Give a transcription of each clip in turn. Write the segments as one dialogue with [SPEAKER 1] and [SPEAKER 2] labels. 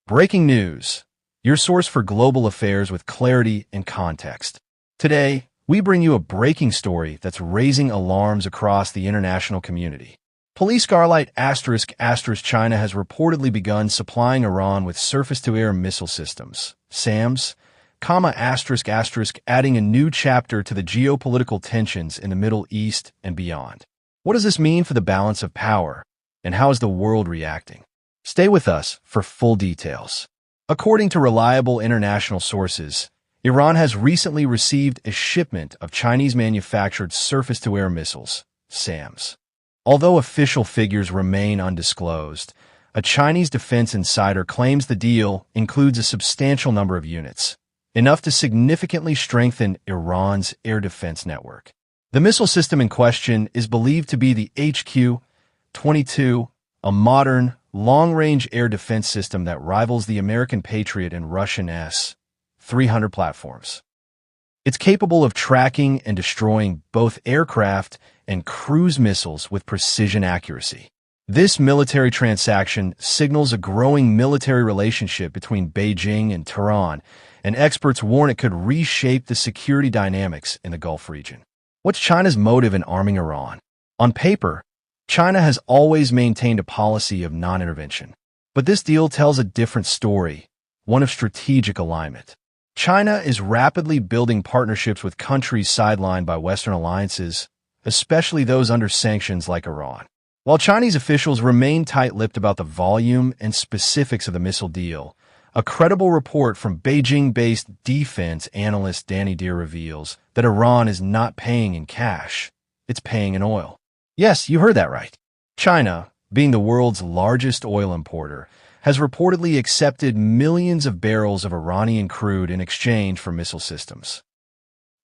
[SPEAKER 1] Breaking news, your source for global affairs with clarity and context. Today, we bring you a breaking story that's raising alarms across the international community. Police Scarlight **** China has reportedly begun supplying Iran with surface-to-air missile systems, SAMs, ***, adding a new chapter to the geopolitical tensions in the Middle East and beyond. What does this mean for the balance of power, and how is the world reacting? Stay with us for full details. According to reliable international sources, Iran has recently received a shipment of Chinese-manufactured surface-to-air missiles, SAMs. Although official figures remain undisclosed, a Chinese defense insider claims the deal includes a substantial number of units, enough to significantly strengthen Iran's air defense network. The missile system in question is believed to be the HQ-22, a modern, long-range air defense system that rivals the American Patriot and Russian S-300 platforms. It's capable of tracking and destroying both aircraft and cruise missiles with precision accuracy. This military transaction signals a growing military relationship between Beijing and Tehran, and experts warn it could reshape the security dynamics in the Gulf region. What's China's motive in arming Iran? On paper, China has always maintained a policy of non-intervention. But this deal tells a different story, one of strategic alignment. China is rapidly building partnerships with countries sidelined by Western alliances, especially those under sanctions like Iran. While Chinese officials remain tight-lipped about the volume and specifics of the missile deal, a credible report from Beijing-based defense analyst Danny Deer reveals that Iran is not paying in cash, it's paying in oil. Yes, you heard that right. China, being the world's largest oil importer, has reportedly accepted millions of barrels of Iranian crude in exchange for missile systems.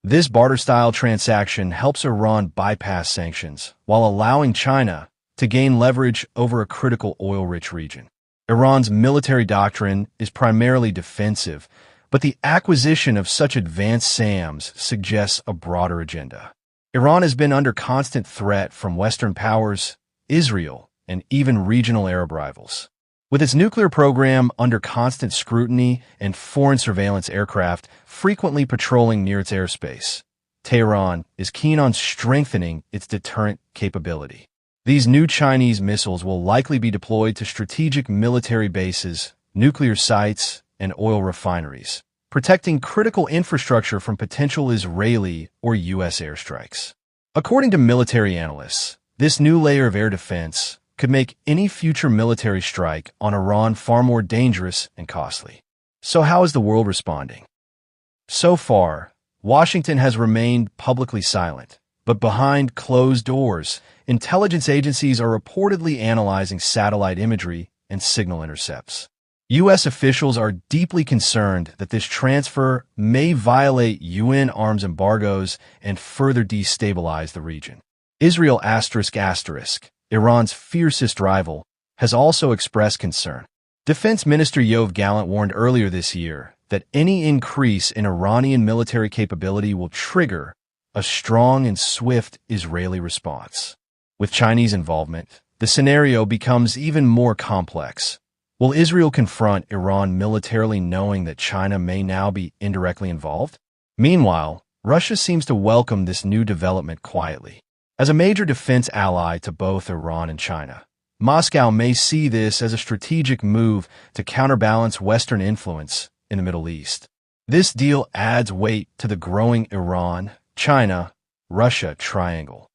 [SPEAKER 1] This barter-style transaction helps Iran bypass sanctions while allowing China to gain leverage over a critical oil-rich region. Iran's military doctrine is primarily defensive, but the acquisition of such advanced SAMs suggests a broader agenda. Iran has been under constant threat from Western powers, Israel, and even regional Arab rivals. With its nuclear program under constant scrutiny and foreign surveillance aircraft frequently patrolling near its airspace, Tehran is keen on strengthening its deterrent capability. These new Chinese missiles will likely be deployed to strategic military bases, nuclear sites, and oil refineries, protecting critical infrastructure from potential Israeli or U.S. airstrikes. According to military analysts, this new layer of air defense could make any future military strike on Iran far more dangerous and costly. So how is the world responding? So far, Washington has remained publicly silent, but behind closed doors, intelligence agencies are reportedly analyzing satellite imagery and signal intercepts. U.S. officials are deeply concerned that this transfer may violate UN arms embargoes and further destabilize the region. Israel ***, Iran's fiercest rival, has also expressed concern. Defense Minister Yoav Gallant warned earlier this year that any increase in Iranian military capability will trigger a strong and swift Israeli response. With Chinese involvement, the scenario becomes even more complex. Will Israel confront Iran militarily knowing that China may now be indirectly involved? Meanwhile, Russia seems to welcome this new development quietly. As a major defense ally to both Iran and China, Moscow may see this as a strategic move to counterbalance Western influence in the Middle East. This deal adds weight to the growing Iran, China, Russia triangle,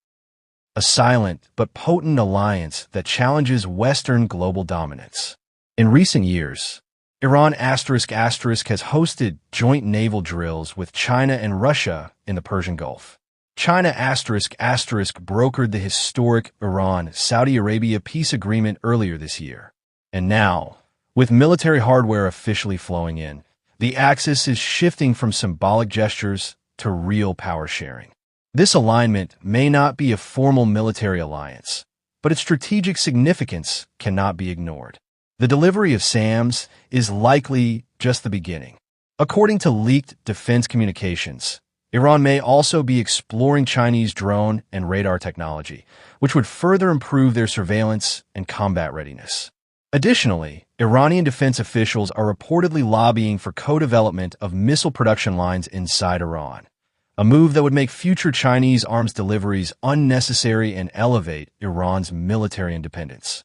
[SPEAKER 1] a silent but potent alliance that challenges Western global dominance. In recent years, Iran **** has hosted joint naval drills with China and Russia in the Persian Gulf. China **** brokered the historic Iran-Saudi Arabia peace agreement earlier this year. And now, with military hardware officially flowing in, the axis is shifting from symbolic gestures to real power sharing. This alignment may not be a formal military alliance, but its strategic significance cannot be ignored. The delivery of SAMs is likely just the beginning. According to leaked defense communications, Iran may also be exploring Chinese drone and radar technology, which would further improve their surveillance and combat readiness. Additionally, Iranian defense officials are reportedly lobbying for co-development of missile production lines inside Iran, a move that would make future Chinese arms deliveries unnecessary and elevate Iran's military independence.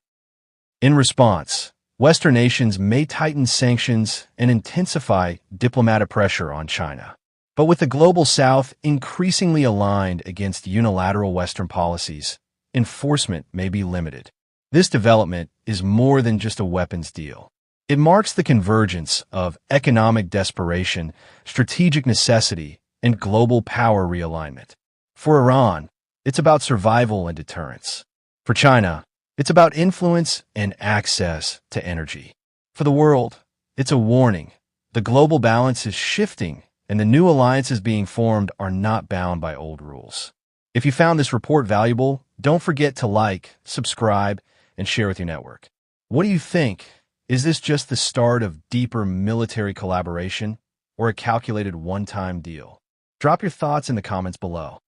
[SPEAKER 1] In response, Western nations may tighten sanctions and intensify diplomatic pressure on China. But with the global South increasingly aligned against unilateral Western policies, enforcement may be limited. This development is more than just a weapons deal. It marks the convergence of economic desperation, strategic necessity, and global power realignment. For Iran, it's about survival and deterrence. For China, it's about influence and access to energy. For the world, it's a warning. The global balance is shifting, and the new alliances being formed are not bound by old rules. If you found this report valuable, don't forget to like, subscribe, and share with your network. What do you think? Is this just the start of deeper military collaboration or a calculated one-time deal? Drop your thoughts in the comments below.